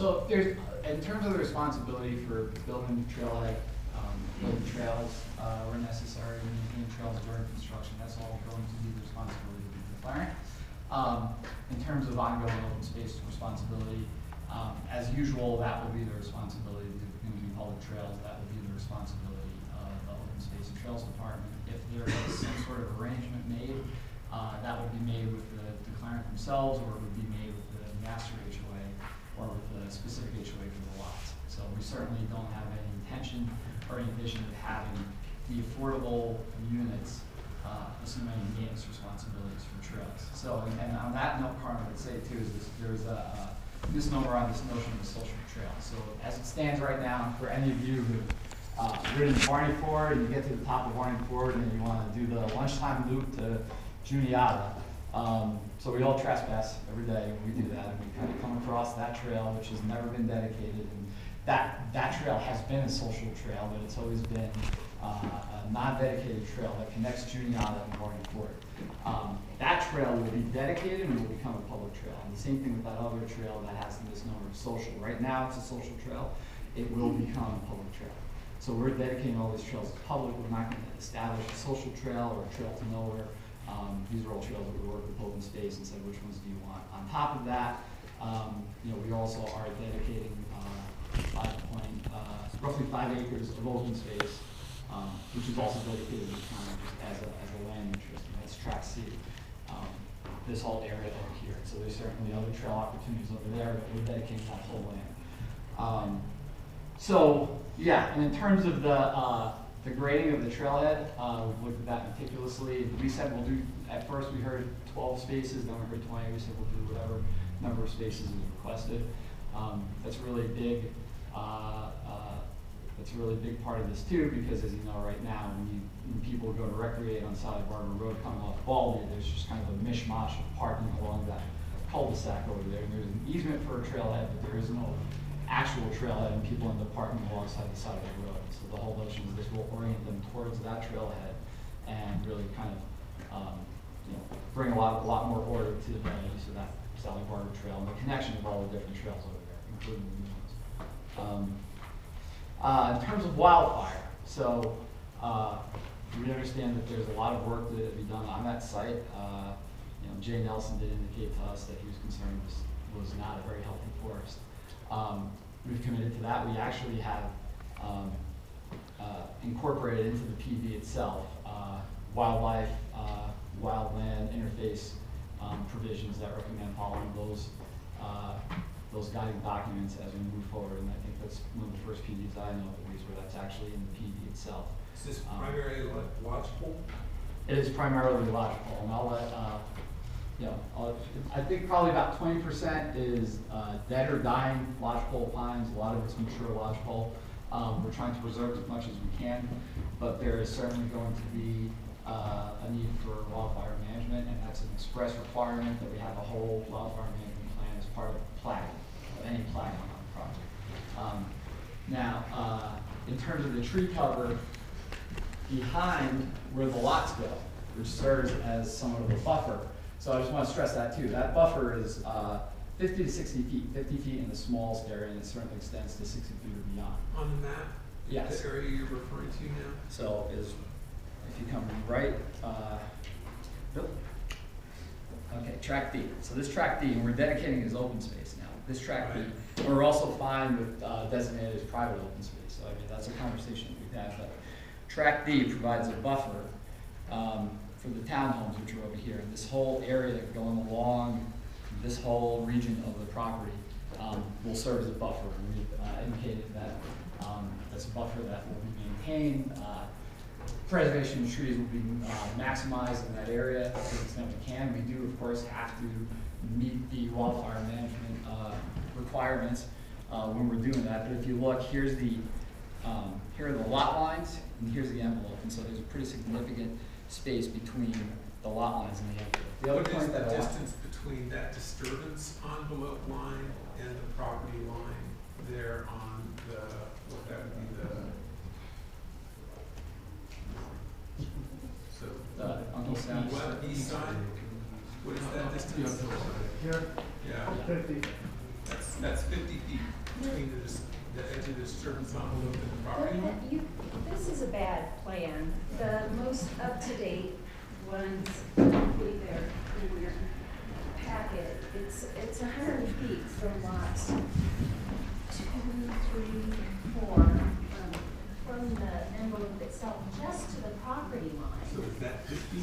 So there's, in terms of the responsibility for building trailhead, building trails where necessary, maintaining trails during construction, that's all going to be the responsibility of the declarant. In terms of ongoing open space responsibility, as usual, that will be the responsibility of the community public trails. That will be the responsibility of the Open Space and Trails Department. If there is some sort of arrangement made, that would be made with the declarant themselves, or it would be made with the master HOA, or with the specific HOA for the lots. So we certainly don't have any intention or any vision of having the affordable units assuming maintenance responsibilities for trails. So, and on that note, Carmen, I would say too, is there's a misnomer on this notion of a social trail. So as it stands right now, for any of you who've ridden Barney Ford and you get to the top of Barney Ford and you want to do the lunchtime loop to Juniata, so we all trespass every day when we do that, and we kind of come across that trail, which has never been dedicated, and that trail has been a social trail, but it's always been a non-dedicated trail that connects Juniata and Barney Ford. That trail will be dedicated and will become a public trail. And the same thing with that other trail that has the misnomer of social. Right now it's a social trail. It will become a public trail. So we're dedicating all these trails to public. We're not going to establish a social trail or a trail to nowhere. These are all trails that we work with open space and said, which ones do you want? On top of that, we also are dedicating roughly 5 acres of open space, which is also dedicated to the county as a land interest, and that's tract C. This whole area over here. So there's certainly other trail opportunities over there, but we're dedicating that whole land. So yeah, and in terms of the grading of the trailhead, we've looked at that meticulously. We said we'll do, at first we heard 12 spaces, then we heard 20, we said we'll do whatever number of spaces is requested. That's really big. That's a really big part of this too, because as you know right now, when people go to recreate on Sally Barber Road coming off Baldy, there's just kind of a mishmash of parking along that cul-de-sac over there. And there's an easement for a trailhead, but there is no actual trailhead, and people end up parking alongside the side of the road. So the whole notion is this will orient them towards that trailhead and really kind of bring a lot more order to the use of that Sally Barber Trail and the connection of all the different trails over there, including the new ones. In terms of wildfire, so we understand that there's a lot of work that will be done on that site. Jay Nelson did indicate to us that he was concerned this was not a very healthy forest. We've committed to that. We actually have incorporated into the PV itself wildlife, wildland interface provisions that recommend following those guiding documents as we move forward, and I think that's one of the first PDs I know, at least, where that's actually in the PD itself. Is this primarily lodgepole? It is primarily lodgepole, and I'll let, I think probably about 20% is dead or dying lodgepole pines. A lot of it's mature lodgepole. We're trying to preserve as much as we can, but there is certainly going to be a need for wildfire management, and that's an express requirement that we have a whole wildfire management plan as part of the plaque, any plaque on the project. Now, in terms of the tree cover behind where the lots go, which serves as somewhat of a buffer. So I just want to stress that too. That buffer is 50 to 60 feet, 50 feet in the smallest area, and it certainly extends to 60 feet or beyond. On the map? Yes. The area you're referring to now? So if you come right, okay, tract D. So this tract D, and we're dedicating as open space now. This tract D, and we're also fine with designated as private open space. So I mean, that's a conversation we've had. But tract D provides a buffer for the townhomes, which are over here. And this whole area going along this whole region of the property will serve as a buffer. And we've indicated that that's a buffer that will be maintained. Preservation of trees will be maximized in that area to the extent we can. We do, of course, have to meet the wildfire management requirements when we're doing that. But if you look, here are the lot lines, and here's the envelope. And so there's a pretty significant space between the lot lines and the envelope. The other What is the distance between that disturbance envelope line and the property line there on the, what that would be Uncle Sam's east side? What is that distance? Here? Yeah. 50. That's That's 50 feet between the edge of the disturbance envelope and the property line? This is a bad plan. The most up-to-date ones, hopefully they're in your packet. It's 100 feet from lots 2, 3, 4, from the envelope itself, just to the property line. So is that 50?